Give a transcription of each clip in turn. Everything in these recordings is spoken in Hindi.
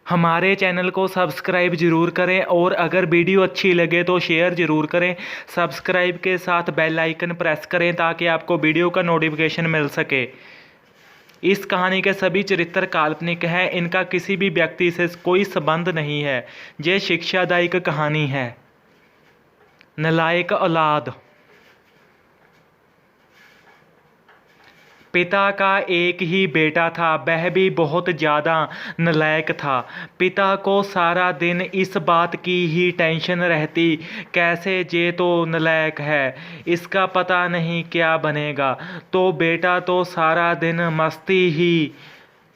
हमारे चैनल को सब्सक्राइब ज़रूर करें और अगर वीडियो अच्छी लगे तो शेयर ज़रूर करें। सब्सक्राइब के साथ बेल आइकन प्रेस करें ताकि आपको वीडियो का नोटिफिकेशन मिल सके। इस कहानी के सभी चरित्र काल्पनिक हैं, इनका किसी भी व्यक्ति से कोई संबंध नहीं है। ये शिक्षादायक कहानी है। नालायक औलाद। पिता का एक ही बेटा था, वह भी बहुत ज़्यादा नालायक था। पिता को सारा दिन इस बात की ही टेंशन रहती, कैसे ये तो नालायक है, इसका पता नहीं क्या बनेगा। तो बेटा तो सारा दिन मस्ती ही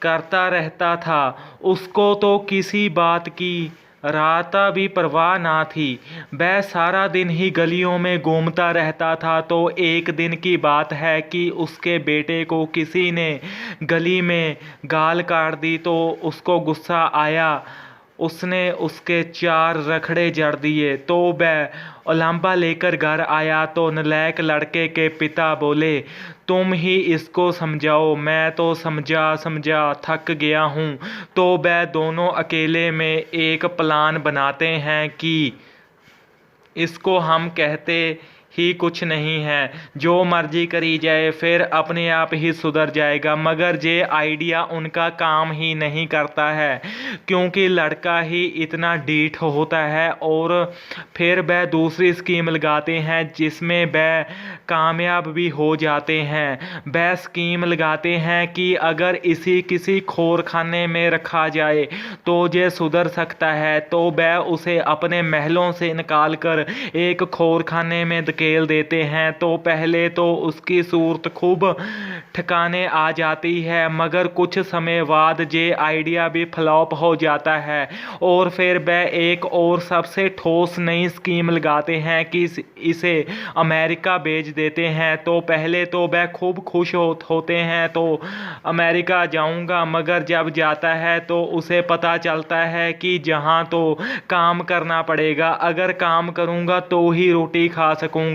करता रहता था, उसको तो किसी बात की रात भी परवाह ना थी। वह सारा दिन ही गलियों में घूमता रहता था। तो एक दिन की बात है कि उसके बेटे को किसी ने गली में गाल काट दी तो उसको गुस्सा आया। उसने उसके 4 रखड़े जड़ दिए। तो वह उलांबा लेकर घर आया तो नालायक लड़के के पिता बोले, तुम ही इसको समझाओ, मैं तो समझा समझा थक गया हूँ। तो वह दोनों अकेले में एक प्लान बनाते हैं कि इसको हम कहते ही कुछ नहीं है, जो मर्जी करी जाए, फिर अपने आप ही सुधर जाएगा। मगर ये आइडिया उनका काम ही नहीं करता है, क्योंकि लड़का ही इतना ढीठ होता है। और फिर वह दूसरी स्कीम लगाते हैं जिसमें वह कामयाब भी हो जाते हैं। वह स्कीम लगाते हैं कि अगर इसी किसी खोरखाने में रखा जाए तो ये सुधर सकता है। तो वह उसे अपने महलों से निकाल कर एक खोरखाने में धकेल देते हैं। तो पहले तो उसकी सूरत खूब ठिकाने आ जाती है, मगर कुछ समय बाद ये आइडिया भी फ्लॉप हो जाता है। और फिर वह एक और सबसे ठोस नई स्कीम लगाते हैं कि इसे अमेरिका भेज देते हैं। तो पहले तो वह खूब खुश होते हैं, तो अमेरिका जाऊंगा। मगर जब जाता है तो उसे पता चलता है कि जहां तो काम करना पड़ेगा, अगर काम करूंगा तो ही रोटी खा सकूंगा।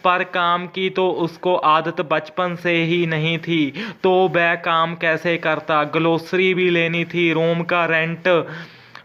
पर काम की तो उसको आदत बचपन से ही नहीं थी, तो वह काम कैसे करता। ग्लोसरी भी लेनी थी, रूम का रेंट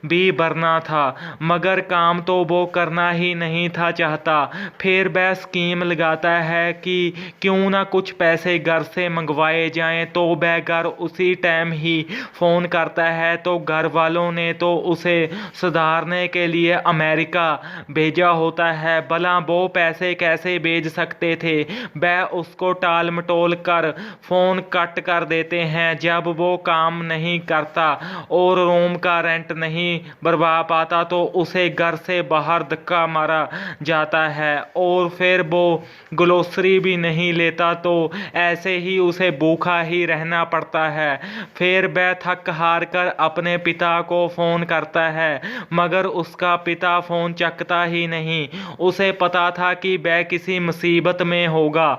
भी भरना था, मगर काम तो वो करना ही नहीं था चाहता। फिर वह स्कीम लगाता है कि क्यों ना कुछ पैसे घर से मंगवाए जाएं। तो वह घर उसी टाइम ही फ़ोन करता है। तो घर वालों ने तो उसे सुधारने के लिए अमेरिका भेजा होता है, भला वो पैसे कैसे भेज सकते थे। वह उसको टाल मटोल कर फ़ोन कट कर देते हैं जब वो काम नहीं करता और रूम का रेंट नहीं भरवा पाता, तो उसे घर से बाहर धक्का मारा जाता है। और फिर वो ग्लोसरी भी नहीं लेता, तो ऐसे ही उसे भूखा ही रहना पड़ता है। फिर वह थक हार कर अपने पिता को फ़ोन करता है, मगर उसका पिता फ़ोन चकता ही नहीं। उसे पता था कि वह किसी मुसीबत में होगा,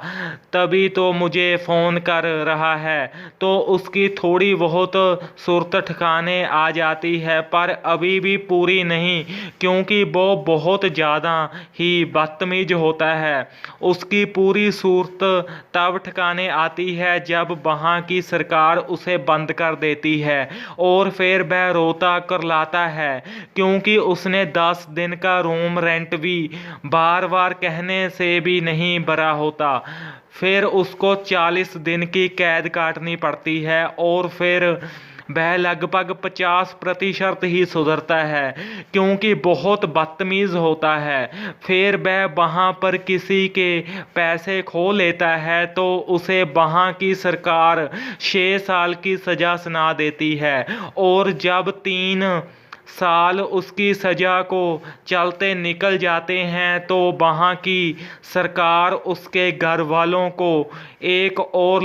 तभी तो मुझे फ़ोन कर रहा है। तो उसकी थोड़ी बहुत सुरत ठिकाने आ जाती है, पर अभी भी पूरी नहीं, क्योंकि वो बहुत ज़्यादा ही बदतमीज होता है। उसकी पूरी सूरत तब ठिकाने आती है जब वहाँ की सरकार उसे बंद कर देती है। और फिर वह रोता करलाता है, क्योंकि उसने 10 दिन का रूम रेंट भी बार बार कहने से भी नहीं भरा होता। फिर उसको 40 दिन की कैद काटनी पड़ती है। और फिर वह लगभग 50% ही सुधरता है, क्योंकि बहुत बदतमीज होता है। फिर वह वहाँ पर किसी के पैसे खो लेता है, तो उसे वहाँ की सरकार 6 साल की सज़ा सुना देती है। और जब 3 साल उसकी सज़ा को चलते निकल जाते हैं, तो वहाँ की सरकार उसके घर वालों को एक और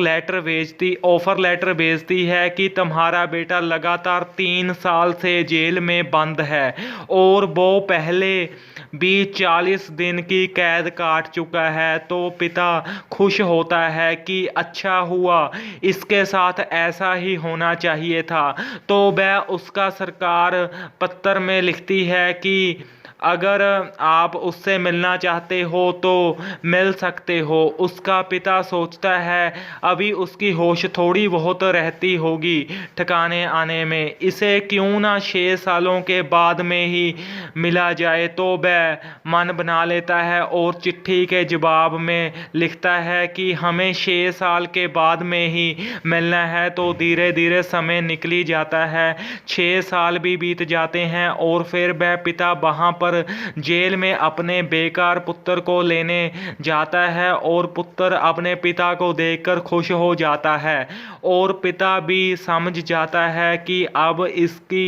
ऑफ़र लेटर भेजती है कि तुम्हारा बेटा लगातार 3 साल से जेल में बंद है और वो पहले भी 40 दिन की कैद काट चुका है। तो पिता खुश होता है कि अच्छा हुआ, इसके साथ ऐसा ही होना चाहिए था। तो वह उसका सरकार पत्र में लिखती है कि अगर आप उससे मिलना चाहते हो तो मिल सकते हो। उसका पिता सोचता है अभी उसकी होश थोड़ी बहुत रहती होगी ठिकाने आने में, इसे क्यों ना 6 सालों के बाद में ही मिला जाए। तो वह मन बना लेता है और चिट्ठी के जवाब में लिखता है कि हमें 6 साल के बाद में ही मिलना है। तो धीरे धीरे समय निकली जाता है, 6 साल भी बीत जाते हैं और फिर वह पिता वहाँ पर जेल में अपने बेकार पुत्र को लेने जाता है और पुत्र अपने पिता को देखकर खुश हो जाता है और पिता भी समझ जाता है कि अब इसकी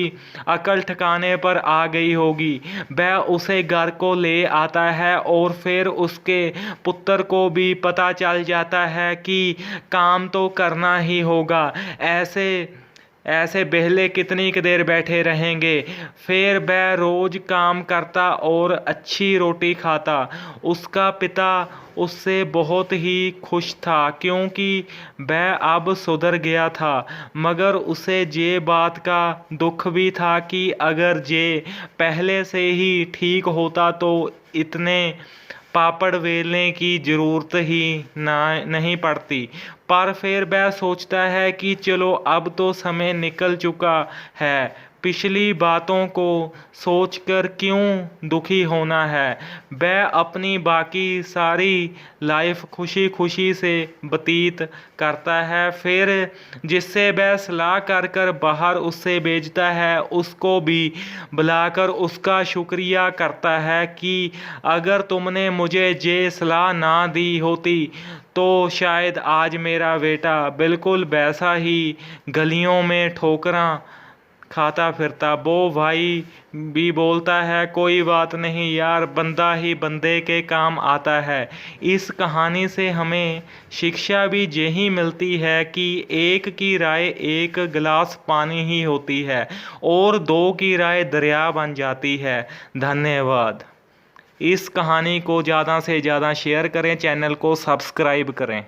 अकल ठिकाने पर आ गई होगी। वह उसे घर को ले आता है और फिर उसके पुत्र को भी पता चल जाता है कि काम तो करना ही होगा, ऐसे बेहले कितनी देर बैठे रहेंगे। फिर वह रोज काम करता और अच्छी रोटी खाता। उसका पिता उससे बहुत ही खुश था क्योंकि वह अब सुधर गया था, मगर उसे ये बात का दुख भी था कि अगर ये पहले से ही ठीक होता तो इतने पापड़ बेलने की ज़रूरत ही नहीं पड़ती। पर फिर वह सोचता है कि चलो अब तो समय निकल चुका है, पिछली बातों को सोचकर क्यों दुखी होना है। वह अपनी बाकी सारी लाइफ खुशी खुशी से व्यतीत करता है। फिर जिससे वह सलाह कर कर बाहर उससे भेजता है उसको भी बुलाकर उसका शुक्रिया करता है कि अगर तुमने मुझे ये सलाह ना दी होती तो शायद आज मेरा बेटा बिल्कुल वैसा ही गलियों में ठोकरां खाता फिरता। वो भाई भी बोलता है कोई बात नहीं यार, बंदा ही बंदे के काम आता है। इस कहानी से हमें शिक्षा भी यही मिलती है कि एक की राय एक गिलास पानी ही होती है और 2 की राय दरिया बन जाती है। धन्यवाद। इस कहानी को ज़्यादा से ज़्यादा शेयर करें, चैनल को सब्सक्राइब करें।